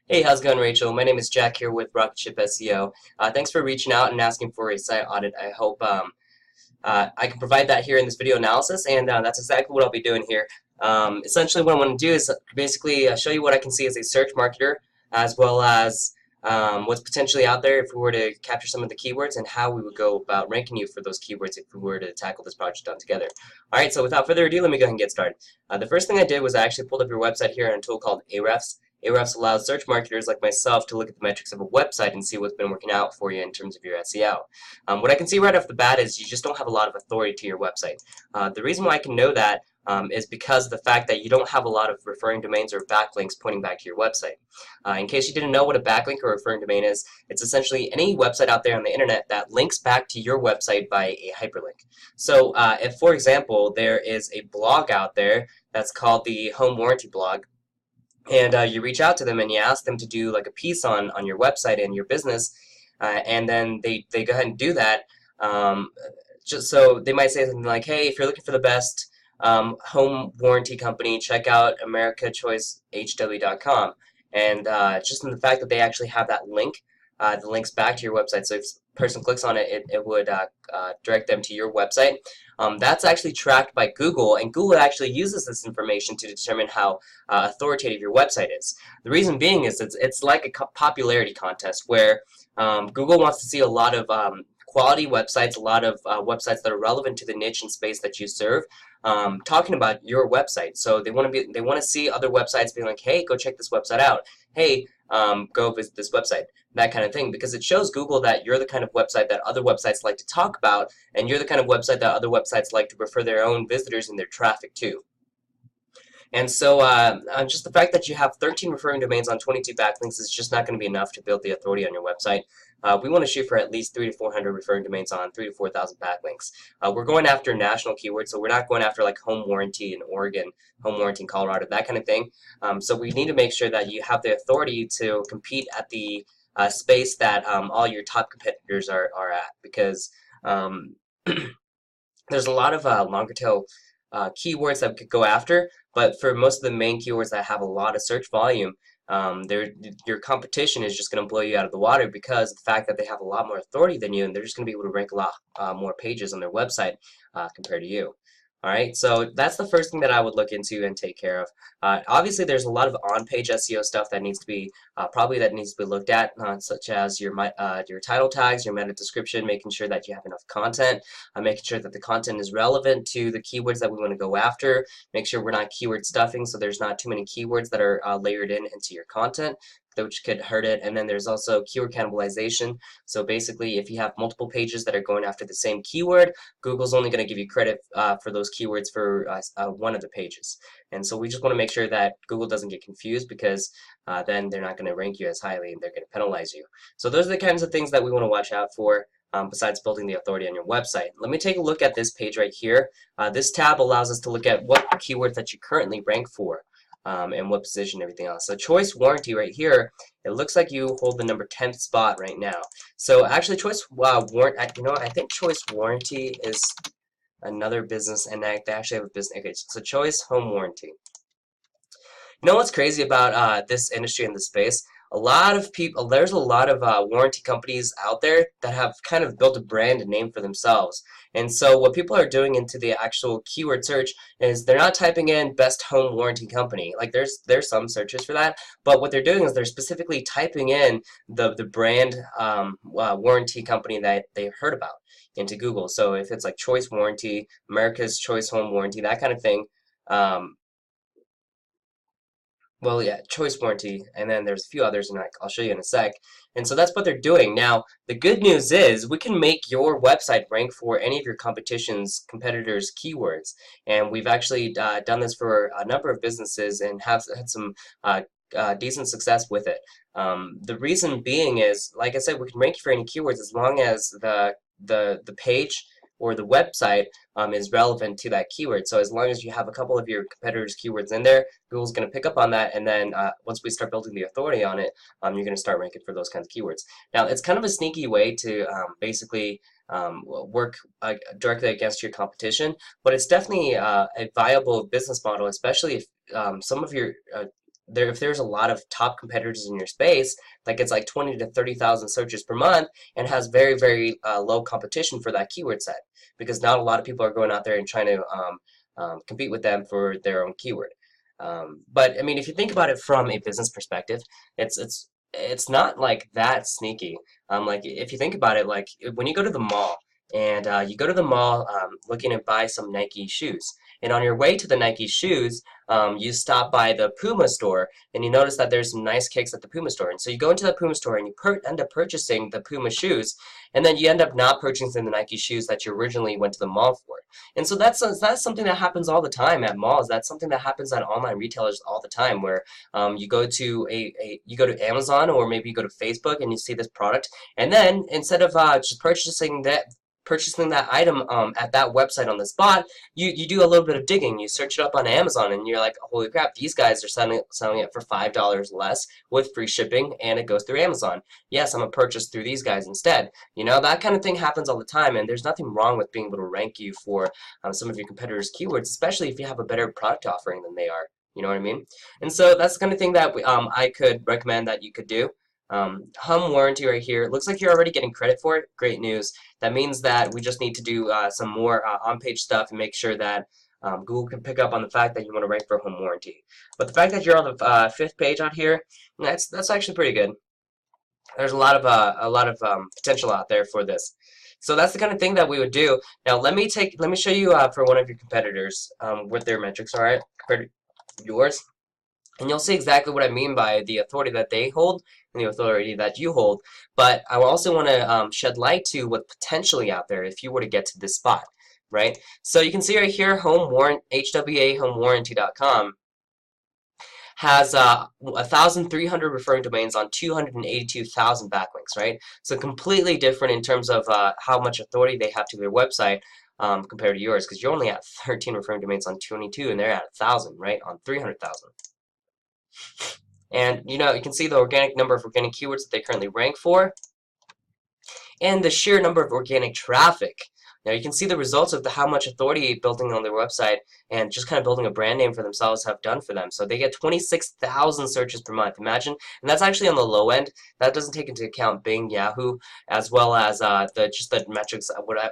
Hey, how's it going, Rachel? My name is Jack here with Rocketship SEO. Thanks for reaching out and asking for a site audit. I hope I can provide that here in this video analysis, and that's exactly what I'll be doing here. Essentially, what I want to do is basically show you what I can see as a search marketer, as well as what's potentially out there if we were to capture some of the keywords and how we would go about ranking you for those keywords if we were to tackle this project on together. All right, so without further ado, let me go ahead and get started. The first thing I did was I actually pulled up your website here in a tool called Ahrefs. Ahrefs allows search marketers like myself to look at the metrics of a website and see what's been working out for you in terms of your SEO. What I can see right off the bat is you just don't have a lot of authority to your website. The reason why I can know that is because of the fact that you don't have a lot of referring domains or backlinks pointing back to your website. In case you didn't know what a backlink or referring domain is, it's essentially any website out there on the internet that links back to your website by a hyperlink. So if, for example, there is a blog out there that's called the Home Warranty Blog, and you reach out to them and you ask them to do like a piece on your website and your business, and then they go ahead and do that. Um, just so they might say something like, "Hey, if you're looking for the best home warranty company, check out AmericaChoiceHW.com." And just in the fact that they actually have that link, the links back to your website. So if a person clicks on it, it would direct them to your website. That's actually tracked by Google, and Google actually uses this information to determine how authoritative your website is. The reason being is it's like a popularity contest where Google wants to see a lot of quality websites, a lot of websites that are relevant to the niche and space that you serve, talking about your website. So they want to see other websites being like, hey, go check this website out. Hey, go visit this website. That kind of thing, because it shows Google that you're the kind of website that other websites like to talk about, and you're the kind of website that other websites like to refer their own visitors and their traffic to. And so just the fact that you have 13 referring domains on 22 backlinks is just not going to be enough to build the authority on your website. We want to shoot for at least 3 to 400 referring domains on 3 to 4,000 backlinks. We're going after national keywords, so we're not going after like home warranty in Oregon, home warranty in Colorado, that kind of thing. So we need to make sure that you have the authority to compete at the space that all your top competitors are at, because there's a lot of longer tail keywords that we could go after, but for most of the main keywords that have a lot of search volume, your competition is just going to blow you out of the water because of the fact that they have a lot more authority than you, and they're just going to be able to rank a lot more pages on their website compared to you. All right, so that's the first thing that I would look into and take care of. Obviously, there's a lot of on-page SEO stuff that needs to be that needs to be looked at, such as your title tags, your meta description, making sure that you have enough content, making sure that the content is relevant to the keywords that we want to go after. Make sure we're not keyword stuffing, so there's not too many keywords that are layered into your content, which could hurt it. And then there's also keyword cannibalization. So basically, if you have multiple pages that are going after the same keyword, Google's only going to give you credit for those keywords for one of the pages. And so we just want to make sure that Google doesn't get confused, because then they're not going to rank you as highly and they're going to penalize you. So those are the kinds of things that we want to watch out for. Besides building the authority on your website. Let me take a look at this page right here. This tab allows us to look at what keywords that you currently rank for. And what position, everything else. So choice warranty right here, it looks like you hold the number 10th spot right now. So actually choice I think choice warranty is another business, and they actually have a business. Okay, so choice home warranty. You know what's crazy about this industry in this space? A lot of people, there's a lot of warranty companies out there that have kind of built a brand and name for themselves. And so what people are doing into the actual keyword search is they're not typing in best home warranty company. Like there's some searches for that, but what they're doing is they're specifically typing in the brand warranty company that they've heard about into Google. So if it's like Choice Warranty, America's Choice Home Warranty, that kind of thing. Um, well, yeah, choice warranty, and then there's a few others, and I'll show you in a sec. And so that's what they're doing. Now, the good news is we can make your website rank for any of your competitors' keywords. And we've actually done this for a number of businesses and have had some decent success with it. The reason being is, like I said, we can rank you for any keywords as long as the page or the website is relevant to that keyword. So as long as you have a couple of your competitors' keywords in there, Google's going to pick up on that, and then once we start building the authority on it, you're going to start ranking for those kinds of keywords. Now, it's kind of a sneaky way to basically work directly against your competition, but it's definitely a viable business model, especially if some of your if there's a lot of top competitors in your space that gets like 20 to 30,000 searches per month and has very, very low competition for that keyword set, because not a lot of people are going out there and trying to compete with them for their own keyword. But I mean, if you think about it from a business perspective, it's not like that sneaky. Like if you think about it, like when you go to the mall and you go to the mall looking to buy some Nike shoes, and on your way to the Nike shoes, you stop by the Puma store and you notice that there's some nice kicks at the Puma store, and so you go into the Puma store and you end up purchasing the Puma shoes, and then you end up not purchasing the Nike shoes that you originally went to the mall for. And so that's something that happens all the time at malls. That's something that happens at online retailers all the time, where you go to you go to Amazon, or maybe you go to Facebook and you see this product, and then instead of just purchasing that item at that website on the spot, you do a little bit of digging. You search it up on Amazon, and you're like, holy crap, these guys are selling it for $5 less with free shipping, and it goes through Amazon. Yes, I'm gonna purchase through these guys instead. You know, that kind of thing happens all the time, and there's nothing wrong with being able to rank you for some of your competitors' keywords, especially if you have a better product offering than they are. You know what I mean? And so that's the kind of thing that I could recommend that you could do. Home warranty right here. It looks like you're already getting credit for it. Great news. That means that we just need to do some more on-page stuff and make sure that Google can pick up on the fact that you want to rank for home warranty. But the fact that you're on the fifth page out here, that's actually pretty good. There's a lot of potential out there for this. So that's the kind of thing that we would do. Now let me show you for one of your competitors what their metrics are at compared to yours. And you'll see exactly what I mean by the authority that they hold and the authority that you hold. But I also want to shed light to what's potentially out there if you were to get to this spot, right? So you can see right here, HWAHomewarranty.com has 1,300 referring domains on 282,000 backlinks, right? So completely different in terms of how much authority they have to their website compared to yours, because you're only at 13 referring domains on 22, and they're at 1,000, right, on 300,000. And you know, you can see the organic number of organic keywords that they currently rank for, and the sheer number of organic traffic. Now you can see the results of how much authority building on their website and just kind of building a brand name for themselves have done for them. So they get 26,000 searches per month. Imagine, and that's actually on the low end. That doesn't take into account Bing, Yahoo, as well as the metrics.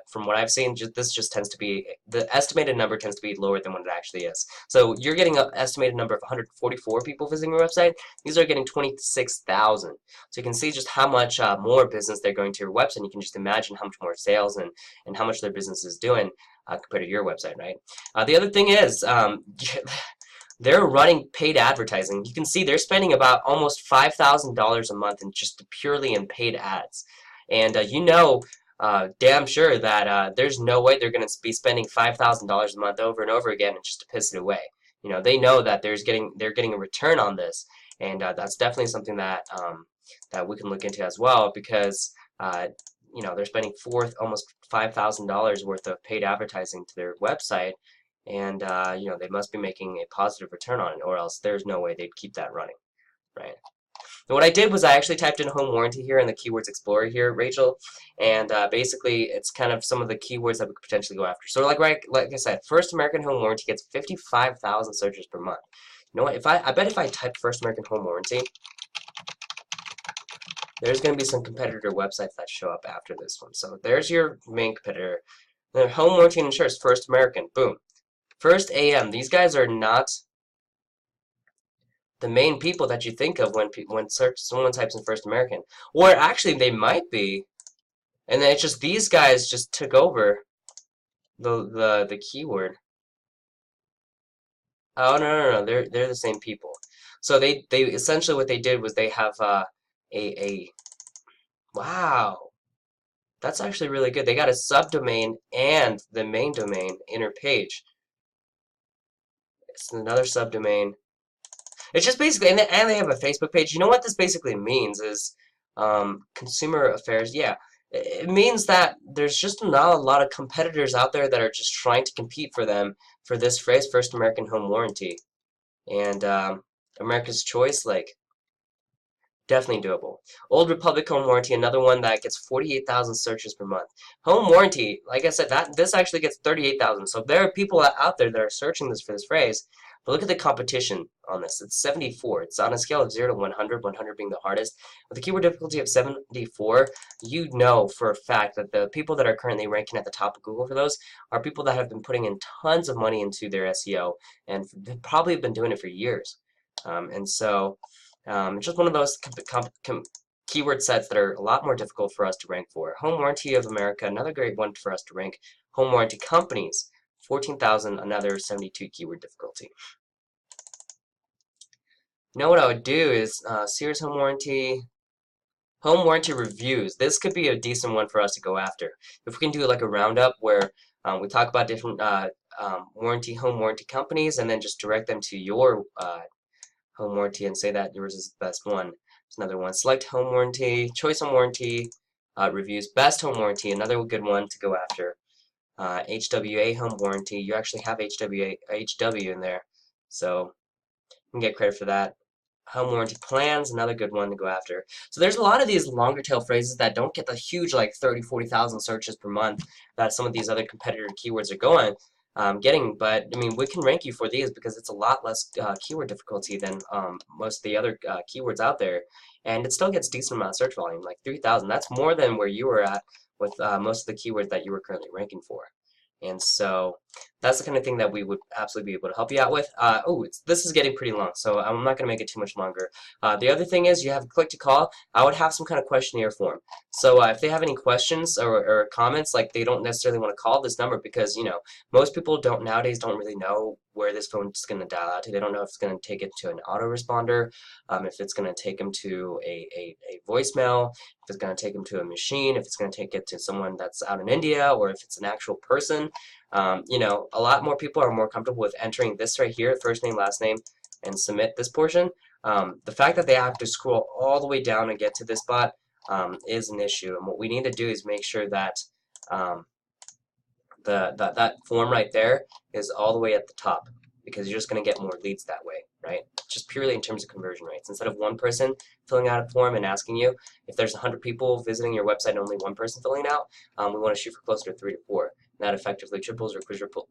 From what I've seen, this just tends to be, the estimated number tends to be lower than what it actually is. So you're getting an estimated number of 144 people visiting your website. These are getting 26,000. So you can see just how much more business they're going to your website. You can just imagine how much more sales and how much their business is doing compared to your website, right? The other thing is they're running paid advertising. You can see they're spending about almost $5,000 a month in just purely in paid ads. And you know damn sure that there's no way they're going to be spending $5,000 a month over and over again just to piss it away. You know, they know that they're getting a return on this, and that's definitely something that that we can look into as well, because you know, they're spending almost $5,000 worth of paid advertising to their website, and you know, they must be making a positive return on it, or else there's no way they'd keep that running, right? And what I did was I actually typed in home warranty here in the Keywords Explorer here, Rachel, and basically it's kind of some of the keywords that we could potentially go after. So like I said, First American Home Warranty gets 55,000 searches per month. You know what? I bet if I type First American Home Warranty, there's going to be some competitor websites that show up after this one. So there's your main competitor. Then Home Warranty and Insurance, First American, boom. First AM, these guys are not the main people that you think of when someone types in First American. Or actually, they might be, and then it's just these guys just took over the keyword. Oh no, they're the same people. So they essentially what they did was they have a wow. That's actually really good. They got a subdomain and the main domain inner page. It's another subdomain. It's just basically, and they have a Facebook page. You know what this basically means is consumer affairs. Yeah, it means that there's just not a lot of competitors out there that are just trying to compete for them for this phrase, First American Home Warranty. And America's Choice, like, definitely doable. Old Republic Home Warranty, another one that gets 48,000 searches per month. Home Warranty, like I said, this actually gets 38,000. So there are people out there that are searching for this phrase. But look at the competition on this. It's 74. It's on a scale of 0 to 100, 100 being the hardest. With a keyword difficulty of 74, you know for a fact that the people that are currently ranking at the top of Google for those are people that have been putting in tons of money into their SEO and probably have been doing it for years. And so it's just one of those keyword sets that are a lot more difficult for us to rank for. Home Warranty of America, another great one for us to rank. Home warranty companies, 14,000, another 72 keyword difficulty. You know what I would do is Sears Home Warranty reviews. This could be a decent one for us to go after. If we can do like a roundup where we talk about different home warranty companies and then just direct them to your home warranty and say that yours is the best one. There's another one. Select home warranty, choice home warranty, reviews, best home warranty, another good one to go after. HWA home warranty, you actually have HW in there, so you can get credit for that. Home warranty plans, another good one to go after. So there's a lot of these longer tail phrases that don't get the huge like 30, 40,000 searches per month that some of these other competitor keywords are getting, but I mean we can rank you for these because it's a lot less keyword difficulty than most of the other keywords out there, and it still gets decent amount of search volume, like 3,000. That's more than where you were at with most of the keywords that you were currently ranking for. And so that's the kind of thing that we would absolutely be able to help you out with. This is getting pretty long, so I'm not going to make it too much longer. The other thing is you have a click to call. I would have some kind of questionnaire form. So if they have any questions or comments, like they don't necessarily want to call this number because, you know, most people nowadays don't really know where this phone is going to dial out to. They don't know if it's going to take it to an autoresponder, if it's going to take them to a voicemail, if it's going to take them to a machine, if it's going to take it to someone that's out in India, or if it's an actual person. You know, a lot more people are more comfortable with entering this right here, first name, last name, and submit this portion. The fact that they have to scroll all the way down and get to this spot is an issue. And what we need to do is make sure that that form right there is all the way at the top, because you're just going to get more leads that way, right? Just purely in terms of conversion rates. Instead of one person filling out a form and asking you, if there's 100 people visiting your website and only one person filling it out, we want to shoot for closer to 3 to 4. And that effectively triples or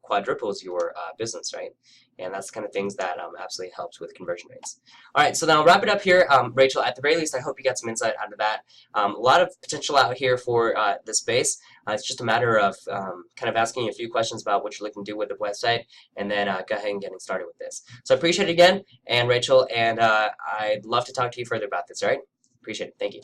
quadruples your business, right? And that's the kind of things that absolutely helps with conversion rates. All right, so then I'll wrap it up here. Rachel, at the very least, I hope you got some insight out of that. A lot of potential out here for this space. It's just a matter of kind of asking you a few questions about what you're looking to do with the website, and then go ahead and getting started with this. So I appreciate it again, and Rachel, and I'd love to talk to you further about this, all right? Appreciate it. Thank you.